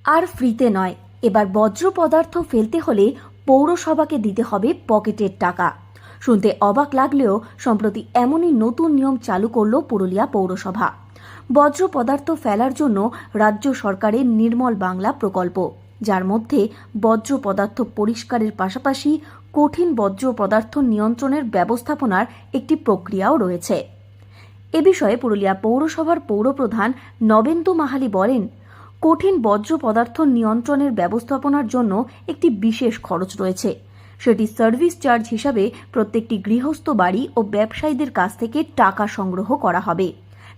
আর ফ্রিতে নয়, এবার বর্জ্য পদার্থ ফেলতে হলে পৌরসভাকে দিতে হবে পকেটের টাকা। শুনতে অবাক লাগলেও সম্প্রতি এমনই নতুন নিয়ম চালু করল পুরুলিয়া পৌরসভা। বর্জ্য পদার্থ ফেলার জন্য রাজ্য সরকারের নির্মল বাংলা প্রকল্প, যার মধ্যে বর্জ্য পদার্থ পরিষ্কারের পাশাপাশি কঠিন বর্জ্য পদার্থ নিয়ন্ত্রণের ব্যবস্থাপনার একটি প্রক্রিয়াও রয়েছে। এ বিষয়ে পুরুলিয়া পৌরসভার পৌরপ্রধান নবেন্দু মাহালি বলেন, কঠিন বর্জ্য পদার্থ নিয়ন্ত্রণের ব্যবস্থাপনার জন্য একটি বিশেষ খরচ রয়েছে। সেটি সার্ভিস চার্জ হিসাবে প্রত্যেকটি গৃহস্থ বাড়ি ও ব্যবসায়ীদের কাছ থেকে টাকা সংগ্রহ করা হবে।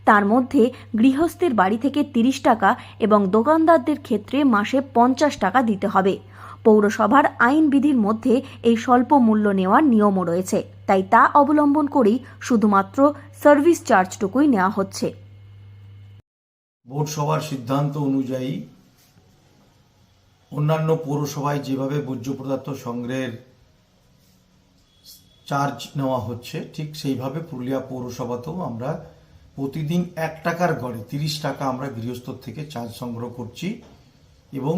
তার মধ্যে গৃহস্থের বাড়ি থেকে 30 টাকা এবং দোকানদারদের ক্ষেত্রে মাসে 50 টাকা দিতে হবে। পৌরসভার আইন বিধির মধ্যে এই স্বল্প মূল্য নেওয়ার নিয়মও রয়েছে, তাই তা অবলম্বন করেই শুধুমাত্র সার্ভিস চার্জটুকুই নেওয়া হচ্ছে। বোর্ড সভার সিদ্ধান্ত অনুযায়ী অন্যান্য পৌরসভায় যেভাবে বর্জ্য পদার্থ সংগ্রহের চার্জ নেওয়া হচ্ছে, ঠিক সেইভাবে পুরুলিয়া পৌরসভাতেও আমরা প্রতিদিন 1 টাকার গড়ে 30 টাকা আমরা গৃহস্থর থেকে চার্জ সংগ্রহ করছি এবং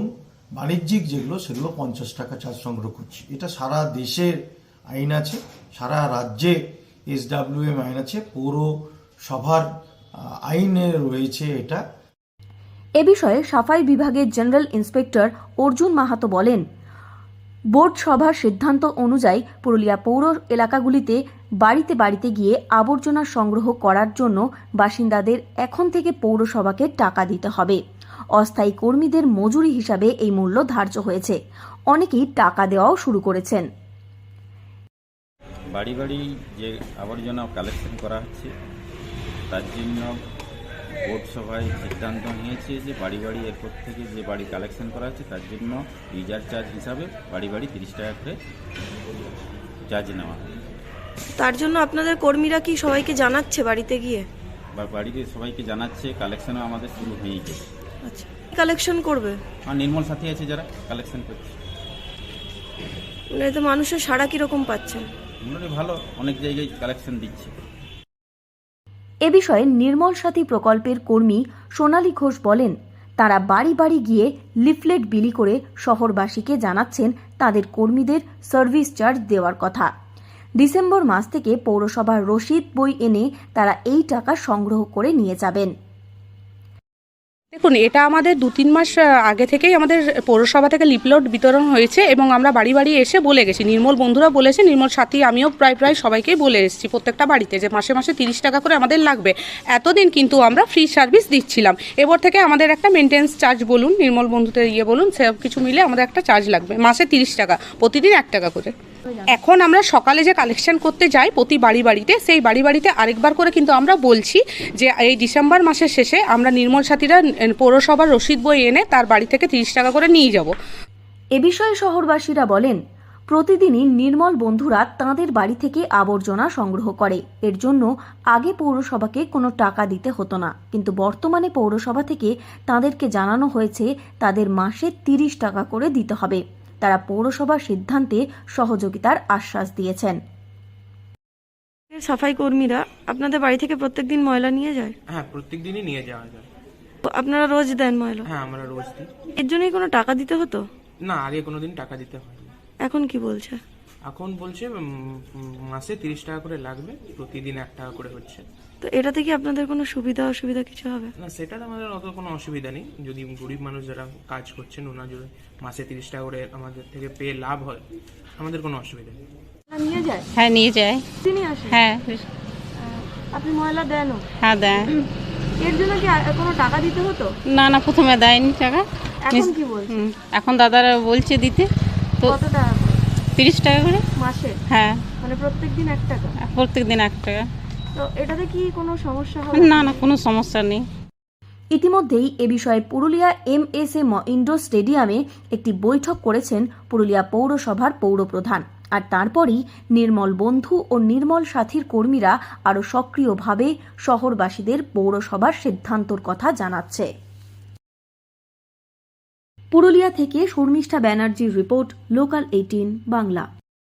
বাণিজ্যিক যেগুলো সেগুলো 50 টাকা চার্জ সংগ্রহ করছি। এটা সারা দেশের আইন আছে, সারা রাজ্যে SWM আইন আছে, পৌরসভার আইনে রয়েছে এটা। এ বিষয়ে সাফাই বিভাগের জেনারেল ইন্সপেক্টর অর্জুন মাহাতো বলেন, বোর্ড সভার সিদ্ধান্ত অনুযায়ী পুরুলিয়া পৌর এলাকাগুলিতে বাড়িতে বাড়িতে গিয়ে আবর্জনা সংগ্রহ করার জন্য বাসিন্দাদের এখন থেকে পৌরসভাকে টাকা দিতে হবে। অস্থায়ী কর্মীদের মজুরি হিসাবে এই মূল্য ধার্য হয়েছে। অনেকেই টাকা দেওয়াও শুরু করেছেন। বাড়ি বাড়ি যে আবর্জনা কালেকশন করা হচ্ছে, তার জন্য বোর্ড সভায় সিদ্ধান্ত নিয়েছে যে বাড়ি বাড়ি এরপর থেকে যে বাড়ি কালেকশন করা হচ্ছে তার জন্য রিজার্ভ চার্জ হিসাবে বাড়ি বাড়ি 30 টাকা করে চার্জ নেওয়া হয়। তার জন্য আপনাদের কর্মীরা কি সবাইকে জানাচ্ছে বাড়িতে গিয়ে? বা বাড়িতে সবাইকে জানাচ্ছে, কালেকশনও আমাদের শুরু হয়ে গেছে। আচ্ছা, কালেকশন করবে? আর নির্মল সাথী আছে যারা কালেকশন করছে। এতে মানুষের সাড়া কিরকম পাচ্ছে? মোটামুটি ভালো, অনেক জায়গায় কালেকশন দিচ্ছে। এ বিষয়ে নির্মল সাথী প্রকল্পের কর্মী সোনালী ঘোষ বলেন, তারা বাড়ি বাড়ি গিয়ে লিফলেট বিলি করে শহরবাসীকে জানাচ্ছেন তাদের কর্মীদের সার্ভিস চার্জ দেওয়ার কথা। ডিসেম্বর মাস থেকে পৌরসভার রসিদ বই এনে তারা এই টাকা সংগ্রহ করে নিয়ে যাবেন। দেখুন, এটা আমাদের 2-3 মাস আগে থেকেই আমাদের পৌরসভা থেকে লিফলেট বিতরণ হয়েছে এবং আমরা বাড়ি বাড়ি এসে বলে গেছি, নির্মল বন্ধুরা বলেছে, নির্মল সাথী আমিও প্রায় সবাইকেই বলে এসেছি প্রত্যেকটা বাড়িতে যে মাসে মাসে 30 টাকা করে আমাদের লাগবে। এতদিন কিন্তু আমরা ফ্রি সার্ভিস দিচ্ছিলাম, এবার থেকে আমাদের একটা মেনটেন্স চার্জ বলুন, নির্মল বন্ধুদের বলুন, সব কিছু মিলে আমাদের একটা চার্জ লাগবে মাসে 30 টাকা, প্রতিদিন 1 টাকা করে। এখন আমরা সকালে যে কালেকশন করতে যাই প্রতি বাড়ি বাড়িতে, সেই বাড়ি বাড়িতে আরেকবার করে কিন্তু আমরা বলছি যে এই ডিসেম্বর মাসের শেষে আমরা নির্মল সাথীরা পৌরসভার রসিদ বই এনে তার বাড়ি থেকে 30 টাকা করে নিয়ে যাব। এ বিষয়ে শহরবাসীরা বলেন, প্রতিদিনই নির্মল বন্ধুরা তাঁদের বাড়ি থেকে আবর্জনা সংগ্রহ করে। এর জন্য আগে পৌরসভাকে কোনো টাকা দিতে হতো না, কিন্তু বর্তমানে পৌরসভা থেকে তাদেরকে জানানো হয়েছে তাদের মাসে 30 টাকা করে দিতে হবে। তারা পৌরসভার সিদ্ধান্তে সহযোগিতার আশ্বাস দিয়েছেন। সাফাই কর্মীরা আপনাদের বাড়ি থেকে প্রত্যেকদিন ময়লা নিয়ে যায়? হ্যাঁ, প্রত্যেক দিনই নিয়ে যাওয়া যায়। আপনারা রোজ দেন ময়লা? হ্যাঁ, আমরা রোজ দিই। এর জন্যই কোনো টাকা দিতে হতো? না, আগে কোনোদিন টাকা দিতে হয়নি। এখন কি বলছে? এখন বলছে মাসে 30 টাকা করে লাগবে, প্রতিদিন 1 টাকা করে হচ্ছে। তো এটাতে কি আপনাদের কোনো সুবিধা অসুবিধা কিছু হবে? না, সেটাতে আমাদের অত কোনো অসুবিধা নেই। যদি গরিব মানুষ যারা কাজ করছেন ওনার যদি মাসে 30 টাকা করে আমাদের থেকে পেয়ে লাভ হয়, আমাদের কোনো অসুবিধা নেই। নিয়ে যায়? হ্যাঁ, নিয়ে যায়। তিনি আসে? হ্যাঁ। আপনি ময়লা দেনও? হ্যাঁ, দেয়। এর জন্য কি কোনো টাকা দিতে হতো? না, প্রথমে দেয়নি টাকা। এখন কি বলছে? এখন দাদারা বলছে দিতে। তো কত টাকা? 30 টাকা করে মাসে? হ্যাঁ। মানে প্রত্যেকদিন 1 টাকা? প্রত্যেকদিন 1 টাকা। তো এটাতে কি কোনো সমস্যা হবে? না, কোনো সমস্যা নেই। ইতিমধ্যেই এ বিষয়ে পুরুলিয়া MSA ইনডোর স্টেডিয়ামে একটি বৈঠক করেছেন পুরুলিয়া পৌরসভার পৌরপ্রধান। আর তারপরই নির্মল বন্ধু ও নির্মল সাথীর কর্মীরা আরও সক্রিয়ভাবে শহরবাসীদের পৌরসভার সিদ্ধান্তর কথা জানাচ্ছে। পুরুলিয়া থেকে শর্মিষ্ঠা ব্যানার্জির রিপোর্ট, লোকাল 18 বাংলা।